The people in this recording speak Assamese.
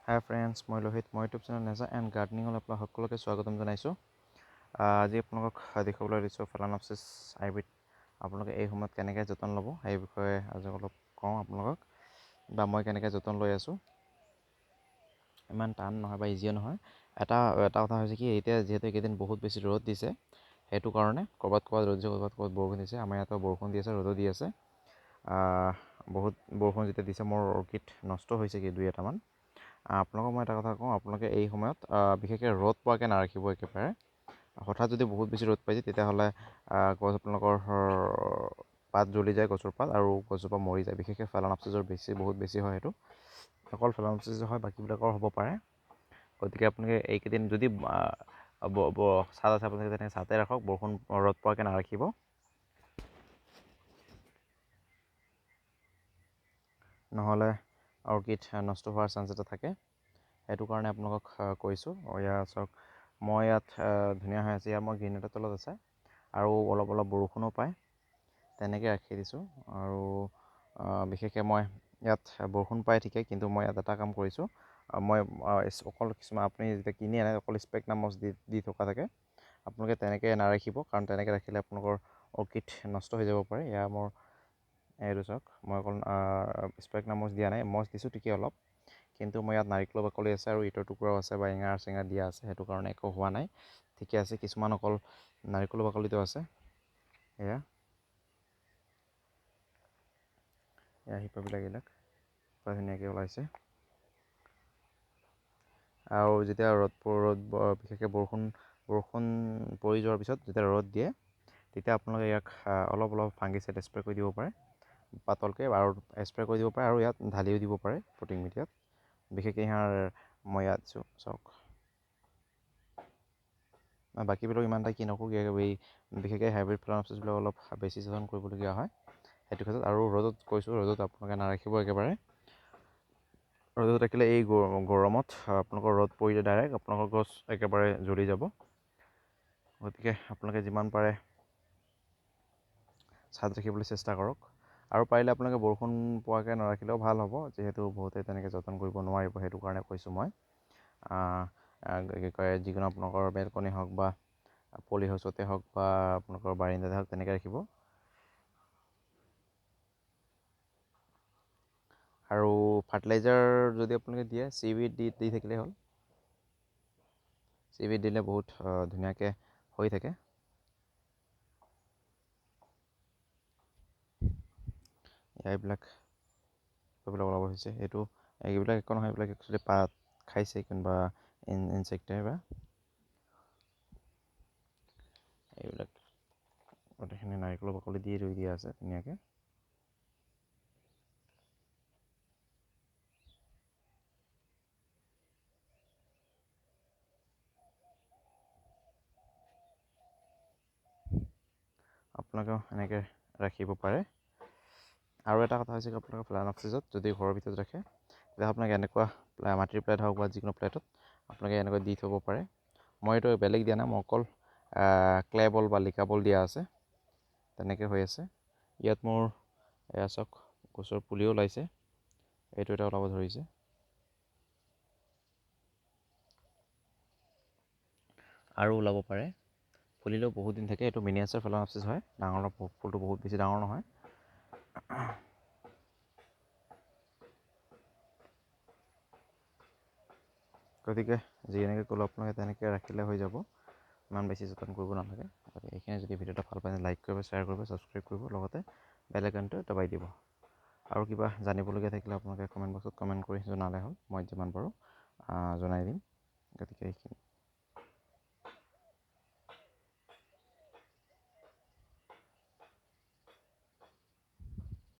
হাই ফ্ৰেণ্ডছ, মই লোহিত। মই ইউটিউব চেনেল নেচাৰ এণ্ড গাৰ্ডেনিঙলৈ আপোনাক সকলোকে স্বাগতম জনাইছোঁ। আজি আপোনালোকক দেখুৱাবলৈ দিছোঁ ফেলানপচিছ হাইব্ৰিড। আপোনালোকে এই সময়ত কেনেকৈ যতন ল'ব সেই বিষয়ে আজি অলপ কওঁ আপোনালোকক, বা মই কেনেকৈ যতন লৈ আছোঁ। ইমান টান নহয় বা ইজিও নহয়। এটা কথা হৈছে কি, এতিয়া যিহেতু এইকেইদিন বহুত বেছি ৰ'দ দিছে, সেইটো কাৰণে ক'ৰবাত ৰ'দ দিছে, ক'ৰবাত বৰষুণ দিছে। আমাৰ ইয়াতো বৰষুণ দি আছে, ৰ'দো দি আছে। বহুত বৰষুণ যেতিয়া দিছে, মোৰ অৰ্কিড নষ্ট হৈছে কি দুই এটামান। আপোনালোকক মই এটা কথা কওঁ, আপোনালোকে এই সময়ত বিশেষকৈ ৰ'দ পোৱাকৈ নাৰাখিব একেবাৰে। হঠাৎ যদি বহুত বেছি ৰ'দ পাইছে, তেতিয়াহ'লে গছ আপোনালোকৰ পাত জ্বলি যায়, গছৰ পাত, আৰু গছজোপা মৰি যায়। বিশেষকৈ ফেলানপচিছৰ বহুত বেছি হয় সেইটো। অকল ফেলানপচিছৰ হয়, বাকীবিলাকৰ হ'ব পাৰে। গতিকে আপোনালোকে এইকেইদিন যদি ছাদ আছে, আপোনালোকে তেনেকৈ ছাদতে ৰাখক, ৰ'দ পোৱাকৈ নাৰাখিব। নহ'লে অৰ্কিড নষ্ট হোৱাৰ চান্স এটা থাকে। সেইটো কাৰণে আপোনালোকক কৈছোঁ। ইয়াত চাওক, মই ইয়াত ধুনীয়া হৈ আছে। ইয়াত মই গ্ৰীণ নেটৰ তলত আছে, আৰু অলপ বৰষুণো পায়, তেনেকৈ ৰাখি দিছোঁ। আৰু বিশেষকৈ মই ইয়াত বৰষুণ পাই ঠিকেই, কিন্তু মই ইয়াত এটা কাম কৰিছোঁ। মই অকল কিছুমান আপুনি যেতিয়া কিনি আনে, অকল স্পেকনামছ দি থকা থাকে। আপোনালোকে তেনেকৈ নাৰাখিব, কাৰণ তেনেকৈ ৰাখিলে আপোনালোকৰ অৰ্কিড নষ্ট হৈ যাব পাৰে। এয়া মোৰ এইটো চাওক, মই অকল স্পেকনামছ দিয়া নাই, মছ দিছোঁ ঠিকেই অলপ, কিন্তু মই ইয়াত নাৰিকলৰ বাকলি আছে আৰু ইটৰ টুকুৰাও আছে, বা এঙাৰ চেঙাৰ দিয়া আছে। সেইটো কাৰণে একো হোৱা নাই, ঠিকে আছে। কিছুমান অকল নাৰিকলৰ বাকলিটো আছে। এয়া শিপাবিলাক এইবিলাক পুৰা ধুনীয়াকৈ ওলাইছে। আৰু যেতিয়া বিশেষকৈ বৰষুণ পৰি যোৱাৰ পিছত যেতিয়া ৰ'দ দিয়ে, তেতিয়া আপোনালোকে ইয়াক অলপ ফাংগিচাইড স্প্ৰে কৰি দিব পাৰে, পাতলকৈ, আৰু স্প্ৰে কৰি দিব পাৰে, আৰু ইয়াত ঢালিও দিব পাৰে পটিং মিডিয়াত। বিশেষকৈ মই ইয়াত দিছোঁ চাওক। বাকীবিলাক ইমান এটা কি নকৰোঁ, এই বিশেষকৈ হাইব্ৰিড ফেলানপচিছবিলাক অলপ বেছি যতন কৰিবলগীয়া হয় সেইটো ক্ষেত্ৰত। আৰু ৰ'দত কৈছোঁ, ৰ'দত আপোনালোকে নাৰাখিব একেবাৰে। ৰ'দত ৰাখিলে এই গৰমত আপোনালোকৰ ৰ'দ পৰিলে ডাইৰেক্ট আপোনালোকৰ গছ একেবাৰে জ্বলি যাব। গতিকে আপোনালোকে যিমান পাৰে ছাদ ৰাখিবলৈ চেষ্টা কৰক। আৰু পাৰিলে আপোনালোকে বৰষুণ পোৱাকৈ নাৰাখিলেও ভাল হ'ব, যিহেতু বহুতে তেনেকৈ যতন কৰিব নোৱাৰিব। সেইটো কাৰণে কৈছোঁ মই। কি কয়, যিকোনো আপোনালোকৰ বেলকনি হওক, বা পলি হাউচতে হওক, বা আপোনালোকৰ বাৰিন্দাতে হওক, তেনেকৈ ৰাখিব। আৰু ফাৰ্টিলাইজাৰ যদি আপোনালোকে দিয়ে, চিভিড দি থাকিলেই হ'ল। চিভিড দিলে বহুত ধুনীয়াকৈ হৈ থাকে। এইবিলাক ওলাব হৈছে, এইবিলাক একো নহয়। এইবিলাক একচুৱেলি পাত খাইছে কোনোবা ইনচেক্টে, বা এইবিলাক গোটেইখিনি নাৰিকলৰ বাকলি দি ৰুই দিয়া আছে ধুনীয়াকৈ। আপোনালোকেও এনেকৈ ৰাখিব পাৰে। আৰু এটা কথা হৈছে, আপোনালোকে ফেলানপচিছত যদি ঘৰৰ ভিতৰত ৰাখে, তেতিয়া আপোনালোকে এনেকুৱা মাটিৰ প্লেট হওক, বা যিকোনো প্লেটত আপোনালোকে এনেকৈ দি থ'ব পাৰে। মই এইটো বেলেগ দিয়া নাই, মই অকল ক্লে বল বা লিকা বল দিয়া আছে, তেনেকৈ হৈ আছে। ইয়াত মোৰ এয়া চাওক, গছৰ পুলিও ওলাইছে। এইটো এটা ওলাব ধৰিছে। আৰু ওলাব পাৰে, ফুলিলেও বহুত দিন থাকে। এইটো মিনিয়েচাৰ ফেলানপচিছ হয়, ফুলটো বহুত বেছি ডাঙৰ নহয়। গতিকে যেনেকৈ ক'লোঁ, আপোনালোকে তেনেকৈ ৰাখিলে হৈ যাব, ইমান বেছি যতন কৰিব নালাগে। গতিকে এইখিনি যদি ভিডিঅ'টো ভাল পায়, লাইক কৰিব, শ্বেয়াৰ কৰিব, ছাবস্ক্ৰাইব কৰিব, লগতে বেল আইকনটো দবাই দিব। আৰু কিবা জানিবলগীয়া থাকিলে আপোনালোকে কমেণ্ট বক্সত কমেণ্ট কৰি জনালে হ'ল, মই যিমান পাৰোঁ জনাই দিম। গতিকে এইখিনি।